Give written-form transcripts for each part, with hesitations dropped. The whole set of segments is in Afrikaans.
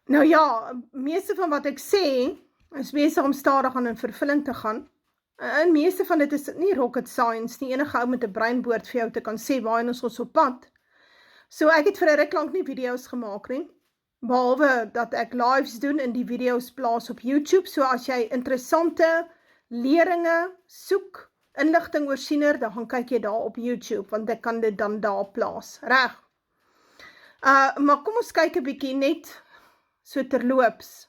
Nou ja, meeste van wat ek sê, is besig om stadig aan in vervulling te gaan. En meeste van dit is nie rocket science nie, enige ou met 'n breinboord vir jou te kan sê waarheen ons op pad. So ek het vir 'n ruk lank nie video's gemaak nie, behalwe dat ek lives doen en die video's plaas op YouTube, so as jy interessante leringe soek, inligting oor siener, dan gaan kyk jy daar op YouTube, want ek kan dit dan daar plaas, reg? Maar kom ons kyk 'n bietjie net so terloops.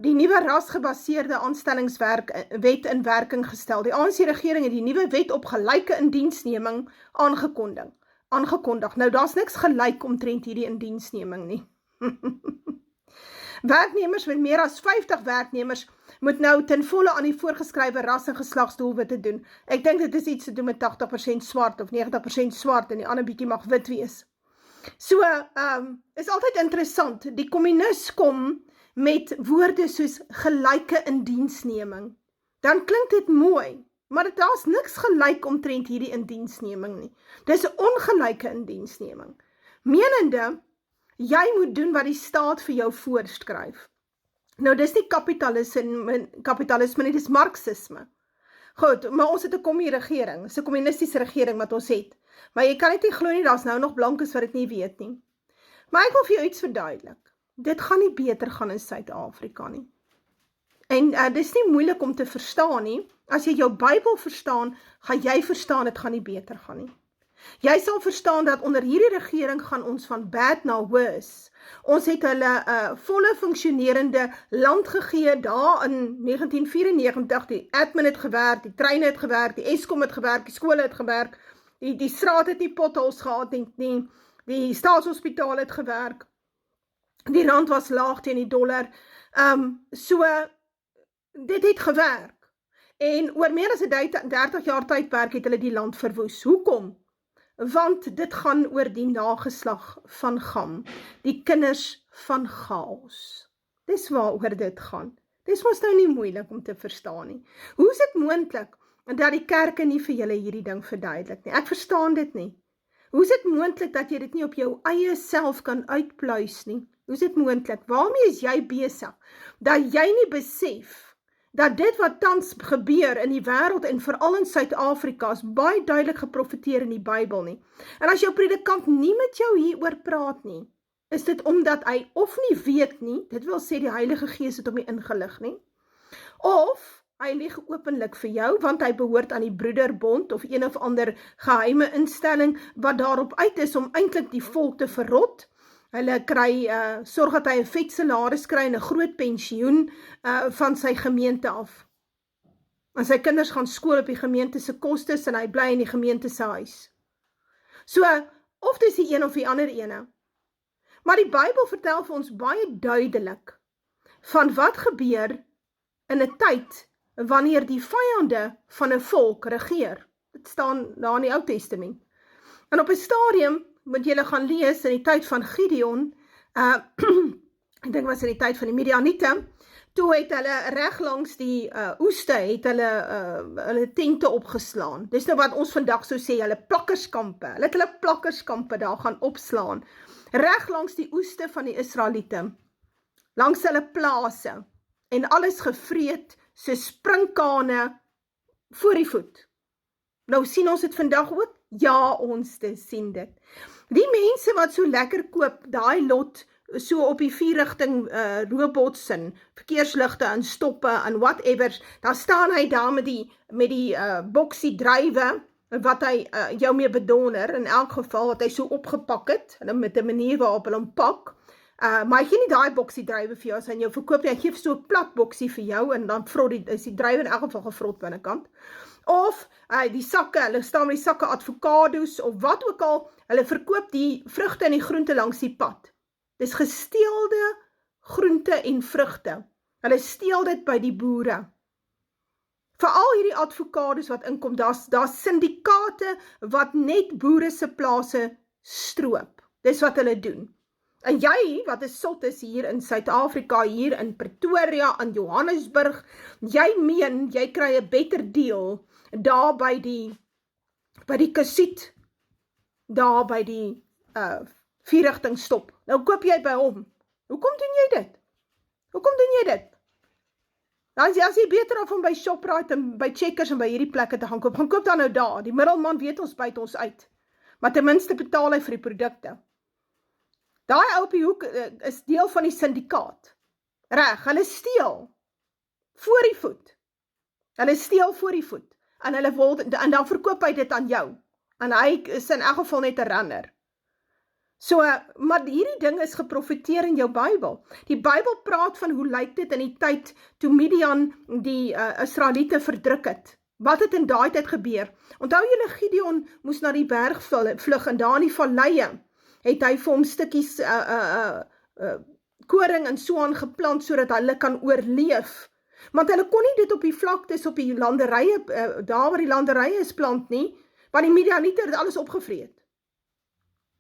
Die nuwe rasgebaseerde aanstellingswet in werking gestel. Die ANC regering het die nuwe wet op gelyke indiensneming aangekondig. Nou, daar's niks gelyk omtrent hierdie indiensneming nie. Werknemers met meer as 50 werknemers moet nou ten volle aan die voorgeskrywe ras- en geslagsdoelwitte doen. Ek dink dit is iets te doen met 80% swart of 90% swart en die ander bietjie mag wit wees. So, is altyd interessant. Die kommunis kom met woorde soos gelyke indiensneming. Dan klink dit mooi, maar daar's niks gelyk omtrent hierdie indiensneming nie. Dis 'n ongelyke indiensneming. Menende, jy moet doen wat die staat vir jou voorskryf. Nou, dis nie kapitalisme nie, dis marxisme. Goed, maar ons het 'n kommie-regering, dis 'n kommunistiese regering wat ons het. Maar jy kan net nie glo nie, daar's nou nog blankes wat dit nie weet nie. Maar ek wil vir jou iets verduidelik. Dit gaan nie beter gaan in Suid-Afrika nie. En dis nie moeilik om te verstaan nie. As jy jou Bybel verstaan, gaan jy verstaan, dit gaan nie beter gaan nie. Jy sal verstaan dat onder hierdie regering gaan ons van bad na worse. Ons het hulle volle funksionerende land gegee daar in 1994, die admin het gewerk, die treine het gewerk, die Eskom het gewerk, die skole het gewerk, die straat het nie potholes gehad, die staatshospitaal het gewerk, die rand was laag teen die dollar, so, dit het gewerk, en oor meer as 30 jaar tydperk het hulle die land verwoes. Hoekom? Want dit gaan oor die nageslag van Gam, die kinders van Chaos. Dis waaroor dit gaan. Dis mos nou nie moeilik om te verstaan nie. Hoe is dit moontlik dat die kerke nie vir julle hierdie ding verduidelik nie? Ek verstaan dit nie. Hoe is dit moontlik dat jy dit nie op jou eie self kan uitpluis nie? Hoe is dit moontlik? Waarmee is jy besig? Dat jy nie besef dat dit wat tans gebeur in die wêreld en veral in Suid-Afrika is baie duidelik geprofeteer in die Bybel nie. En as jou predikant nie met jou hieroor praat nie, is dit omdat hy of nie weet nie, dit wil sê die Heilige Gees het hom nie ingelig nie, of hy lieg openlik vir jou, want hy behoort aan die Broederbond of een of ander geheime instelling wat daarop uit is om eintlik die volk te verrot. Hulle kry, sorg dat hy 'n vet salaris kry en 'n groot pensioen van sy gemeente af. En sy kinders gaan skool op die gemeente se kostes en hy bly in die gemeente se huis. So, of dis die een of die ander ene. Maar die Bybel vertel vir ons baie duidelik van wat gebeur in 'n tyd wanneer die vyande van 'n volk regeer. Dit staan daar in die Ou Testament. En op 'n stadium moet julle gaan lees in die tyd van Gideon, ek dink was in die tyd van die Midianiete, toe het hulle reg langs die oeste, het hulle tente opgeslaan. Dis nou wat ons vandag so sê, hulle het hulle plakkerskampe daar gaan opslaan, reg langs die oeste van die Israeliete, langs hulle plase, en alles gevreet, so sprinkane voor die voet. Nou sien ons dit vandag ook? Ja, ons sien dit. Die mense wat so lekker koop, daai lot, so op die 4-rigting robots en verkeersligte en stoppe en whatever, dan staan hy daar met die boksie drywe, wat hy jou mee bedonder, in elk geval, wat hy so opgepak het, en met 'n manier waarop hulle hom pak, maar hy gee nie daai boksie drywe vir jou, as hy jou verkoop nie, hy gee so 'n plat boksie vir jou, en dan is die drywe in elk geval gevrot binnekant. Of die sakke, hulle staan met die sakke avokado's, of wat ook al, hulle verkoop die vrugte en die groente langs die pad. Dis gesteelde groente en vrugte. Hulle steel dit by die boere. Veral hierdie avokado's wat inkom, daar's syndikaate wat net boere se plase stroop. Dis wat hulle doen. En jy, wat is sot is hier in Suid-Afrika, hier in Pretoria, in Johannesburg, jy meen, jy kry 'n better deal, daar by die kasiet, daar by die 4-rigting stop. Nou koop jy by hom, Hoekom doen jy dit? Hoekom doen jy dit? Dan as jy beter af om by Shoprite en by Checkers en by hierdie plekke te gaan koop dan nou daar. Die middelman weet ons byt ons uit. Maar ten minste betaal hy vir die produkte. Daai ou op die hoek is deel van die syndikaat. Reg, hulle steel voor die voet. Hulle steel voor die voet. En dan verkoop hy dit aan jou. En hy is in elk geval net 'n runner. So, maar hierdie ding is geprofeteer in jou Bybel. Die Bybel praat van hoe lyk dit in die tyd toe Midian die Israeliete verdruk het. Wat het in daai tyd gebeur? Onthou julle Gideon moes na die berg vlug en daar in die valleie het hy vir hom stukkies koring en so aan geplant sodat hulle kan oorleef. Want hulle kon nie dit op die vlaktes op die landerye, daar waar die landerye is plant nie, want die Midianiete het alles opgevreet.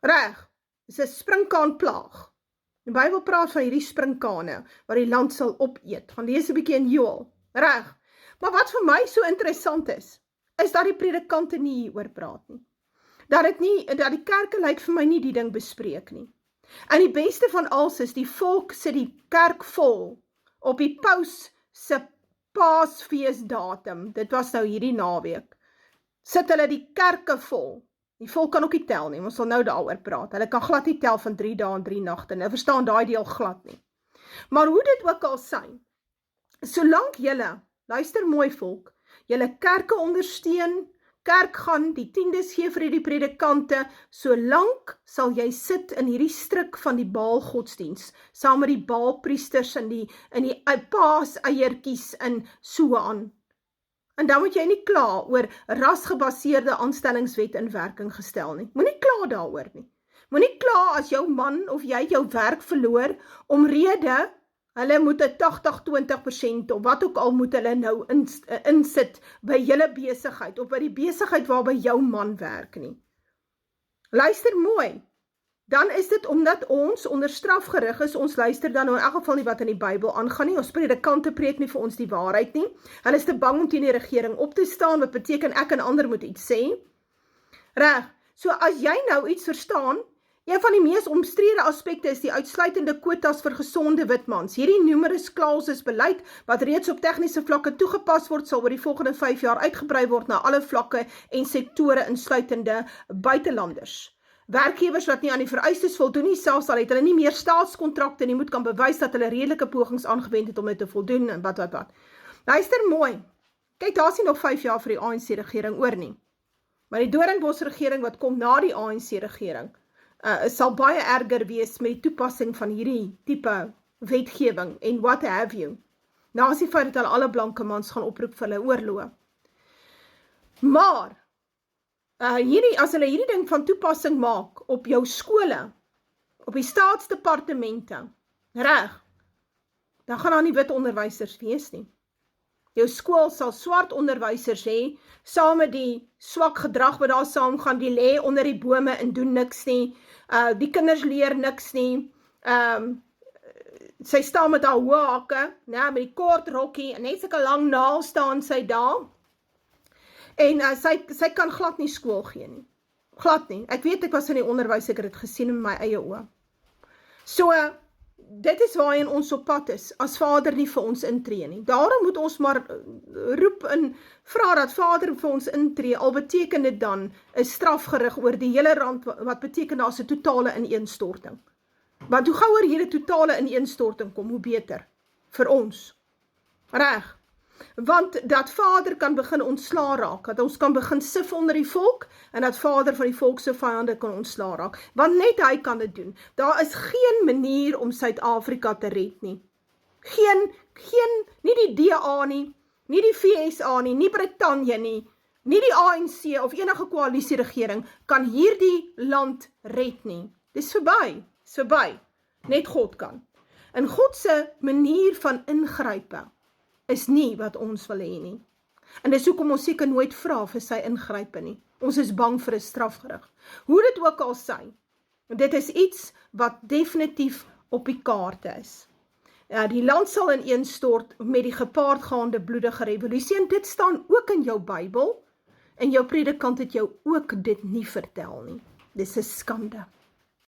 Reg. Dis 'n sprinkaanplaag. Die Bybel praat van hierdie springkane, wat die land sal opeet. Gaan lees 'n bietjie in Joël. Reg. Maar wat vir my so interessant is dat die predikante nie hieroor praat nie. Dat die kerke lyk vir my nie die ding bespreek nie. En die beste van alles is, die volk sit die kerk vol op die paus se Paasfeesdatum. Dit was nou hierdie naweek. Sit hulle die kerke vol. Die volk kan ook nie tel nie, ons sal nou daaroor praat. Hulle kan glad nie tel van 3 dae en 3 nagte. Nou verstaan daai deel glad nie. Maar hoe dit ook al sy, solank julle, luister mooi volk, julle kerke ondersteun, kerk gaan, die tiendes gee vir die predikante, solank sal jy sit in hierdie stryk van die Baal godsdiens, saam met die Baal priesters in die paaseiertjies en so aan. En dan moet jy nie kla oor rasgebaseerde aanstellingswet in werking gestel nie. Moenie kla daaroor nie. Moenie kla as jou man of jy jou werk verloor, omrede, hulle moet 'n 80-20% of wat ook al moet hulle nou insit by julle besigheid, of by die besigheid waarby jou man werk nie. Luister mooi, dan is dit omdat ons onder straf gerig is, ons luister dan in elk geval nie wat in die Bybel aangaan nie, ons predikante preek nie vir ons die waarheid nie, hulle is te bang om teen die regering op te staan, wat beteken ek en ander moet iets sê. Reg, so as jy nou iets verstaan, een van die mees omstrede aspekte is die uitsluitende kwotas vir gesonde witmans. Hierdie numerus clausus beleid, wat reeds op tegniese vlakke toegepas word, sal oor die volgende 5 jaar uitgebrei word na alle vlakke en sektore insluitende buitelanders. Werkgewers wat nie aan die vereistes voldoen nie, selfs al het hulle nie meer staatskontrakte nie, moet kan bewys dat hulle redelike pogings aangewend het om dit te voldoen en wat. Luister mooi. Kyk, daar is nie nog 5 jaar vir die ANC-regering oor nie. Maar die Doornbos regering wat kom na die ANC-regering, sal baie erger wees met die toepassing van hierdie tipe wetgewing en what have you. Nou is die feit dat hulle alle blanke mans gaan oproep vir hulle oorlog. Maar, as hulle hierdie ding van toepassing maak op jou skole, op die staatsdepartemente, reg, dan gaan daar nie wit onderwysers wees nie. Jou skool sal swart onderwysers hê, saam met die swak gedrag wat daar saamgaan, die lê onder die bome en doen niks nie, die kinders leer niks nie, sy staan met haar hoë hakke, met die kort rokkie, en net sulke lang naal staan sy daar, en sy kan glad nie skool gee nie, glad nie, ek weet ek was in die onderwys, ek het dit gesien met my eie oë. So, dit is waarheen ons op pad is, as Vader nie vir ons intree nie. Daarom moet ons maar roep en vra dat Vader vir ons intree, al beteken dit dan 'n strafgerig oor die hele rand, wat beteken daar is 'n totale ineenstorting. Want hoe gouer hier 'n totale ineenstorting kom, hoe beter vir ons. Reg. Want dat Vader kan begin ontsla raak, dat ons kan begin sif onder die volk, en dat Vader van die volk se vyande kan ontsla raak, want net hy kan dit doen. Daar is geen manier om Suid-Afrika te red nie. Nie die DA nie, nie die FSA nie, nie Brittanje nie, nie die ANC of enige koalisieregering kan hierdie land red nie. Dis verby, net God kan. En God se manier van ingrype is nie wat ons wil hê nie. En dis hoekom ons seker nooit vra vir sy ingrype nie. Ons is bang vir 'n strafgerig. Hoe dit ook al sy, dit is iets wat definitief op die kaarte is. Die land sal ineenstort met die gepaardgaande bloedige revolusie, en dit staan ook in jou Bybel, en jou predikant het jou ook dit nie vertel nie. Dis 'n skande.